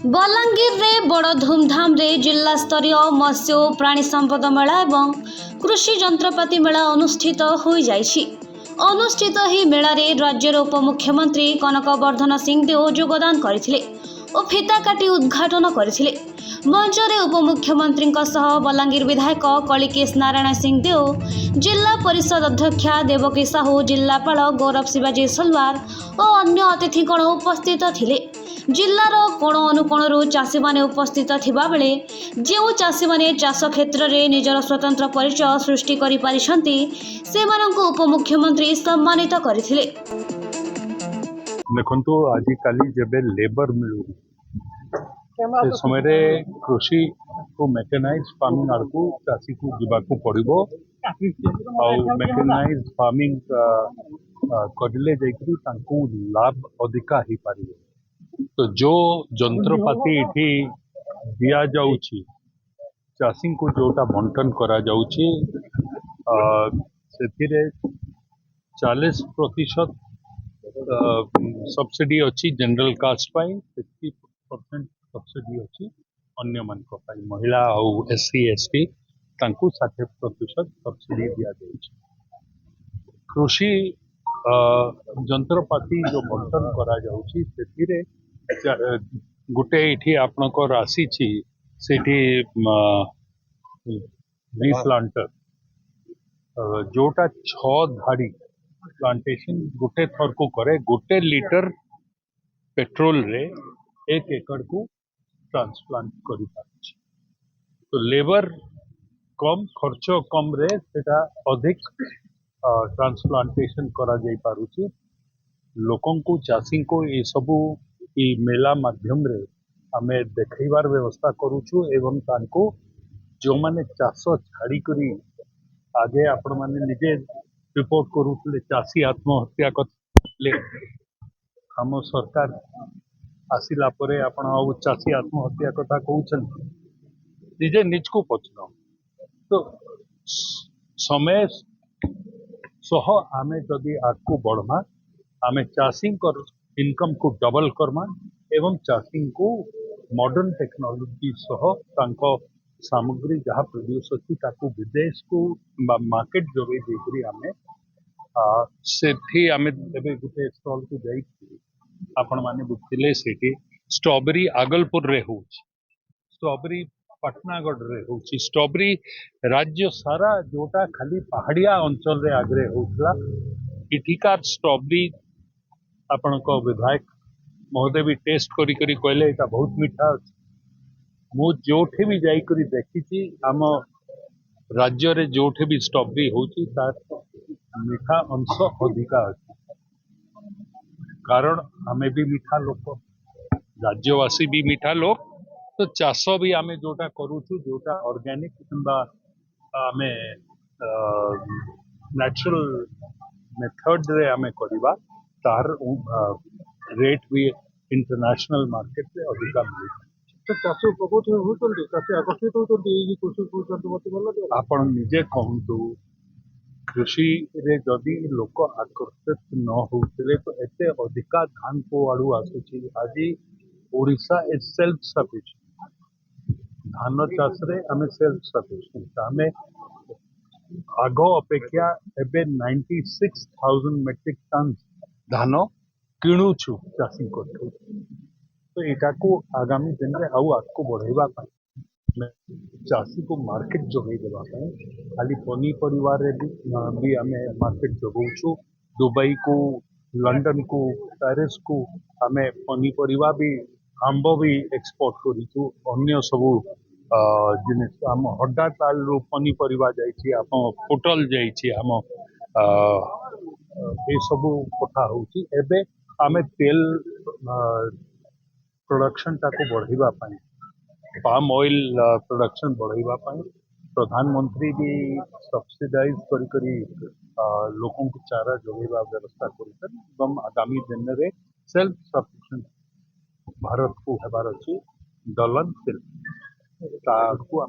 बलांगीर रे बड़ धूमधाम रे जिला स्तरीय मत्स्य और प्राणी संपद मेला एवं कृषि जंत्रपाति मेला अनुष्ठित हो जाइछि। अनुष्ठित ही मेला रे राज्यर उपमुख्यमंत्री कनक वर्धन सिंहदेव योगदान करथिले और फिता काटी उद्घाटन करथिले। मंच रे उपमुख्यमंत्री सह बलांगीर विधायक कलिकेश नारायण सिंहदेव, जिला परिषद अध्यक्षा देवकी साहू, जिलापाल गौरव शिवाजी सलवार और अन्य अतिथिगण उपस्थित थिले। जिलार कोण अनुकोणरू चाषी माने उपस्थित थिबा बेले जेउ चाषी माने चाष क्षेत्र में निजर स्वतंत्र परिचय सृष्टि करि पारिछंती सेमानंकु उपमुख्यमंत्री सम्मानित करथिले। देखंतु आजि काली जेबे लेबर मिलू से समय रे कृषि को मेकेनाइज फार्मिंग आड़कू चाषी को जीवाकू पड़िबो और मेकेनाइज फार्मिंग करले जाइकरी तांकू लाभ अधिका ही पारिबो। तो जो जंत्रपाति इठी दिया जाउची चाषी को जोटा बंटन करा जाउची सेथिरे 40% सब्सिडी अच्छी जनरल कास्ट पाई, 50% सब्सिडी अच्छी अन्य मानक पाई, महिला और एससी एसटी तांकू 60% सब्सिडी दिया जाउची। कृषि जंत्रपाति जो बंटन करा जाउची सेथिरे गोटे इठी आपनकर आसीची सेठी वी प्लांटर जोटा 6 धाड़ी प्लांटेशन गोटे थर को करे, गोटे लीटर पेट्रोल रे 1 एकड़ को ट्रांसप्लांट करि पारुछि। तो लेबर कम खर्च कम रे सेटा अधिक ट्रांसप्लांटेशन करा जाई पारुछि। लोकन को चाषी को ये सबू ई मेला माध्यम रे हमें देखैबार व्यवस्था करूछु एवं तांको जो माने चाष छाड़ी करी आगे आपण माने निजे रिपोर्ट करूले चाषी आत्महत्या करले हम सरकार आसिला परे आपण आ चाषी आत्महत्या कथा कहउछन निजे निज को पछन। तो समय सह आमे जदि आगको बढ़मा आमे चाषी कर इनकम को डबल करमा एवं चाषी को मॉडर्न टेक्नोलॉजी सह तांको सामग्री जहाँ प्रोड्यूस अच्छी ताकू विदेश को मार्केट जोगे देकरी आमे सेठी आमे एबे गुटे स्टॉल को जाई आपण माने बुझिले सेठी स्ट्रॉबेरी आगलपुर रे होउछ, स्ट्रॉबेरी पटनागढ़ रे होउछ, स्ट्रॉबेरी राज्य सारा जोटा खाली पहाड़िया अंचल रे आगरे होउतला इठिकार स्ट्रॉबेरी आपनको विधायक महोदय भी टेस्ट करी करी कहले एटा बहुत मीठा अछि। मु जोठे भी जाई करी देखिछि आम राज्य रे जोठे भी स्ट्रॉबेरी होउछि तार मीठा अंश अधिका अछि, कारण हमें भी मीठा लोक, राज्यवासी भी मीठा लोक। तो चाष भी आमे जोटा करूछु जोटा ऑर्गेनिक किंबा आमे नेचुरल मेथड रे आमे करिबा तार रेट भी इंटरनेशनल मार्केट रे अधिका मिले। तो चाषी उपकृत होउछन्ती, चाषी आकर्षित होउछन्ती एई कृषि जंत्रपाति बोला आपण निजे कहंतु कृषि रे जदि लोक आकर्षित न होउतले तो एते अधिका धान को आड़ू आसुची। आज ओडिशा इज सेल्फ सफिशिएंट, धान चाष रे हमें सेल्फ सफिशिएंट, हमें आग अपेक्षा एबे 96,000 मेट्रिक टन धान किणुछु चाषी को। तो एटा को आगामी दिन में आउ आगको बढ़ेबा चाषी को मार्केट जोगई देबा खाली पनीपरिया रे भी आमे मार्केट जोगौछु। दुबई को, लंदन को, पेरिस को आमे पनीपरिया भी आंब भी एक्सपोर्ट करिछु। अन्य सबू जिनिस आम हड्डा ताल रू पनीपरिया जाइछि, आम पोटल जाइछि, आम ए सबू कथा होउछि। एबे आमे तेल प्रोडक्शन टाको बढ़ाइबा पाई, पाम ऑयल प्रोडक्शन बढ़ाइबा पाई प्रधानमंत्री भी सब्सिडाइज करी लोकों को चारा जोगेबा व्यवस्था करिसन एवं आगामी दिन रे सेल्फ सफिशिएंट भारत को हेबार अछि। दलहन तेल ताकू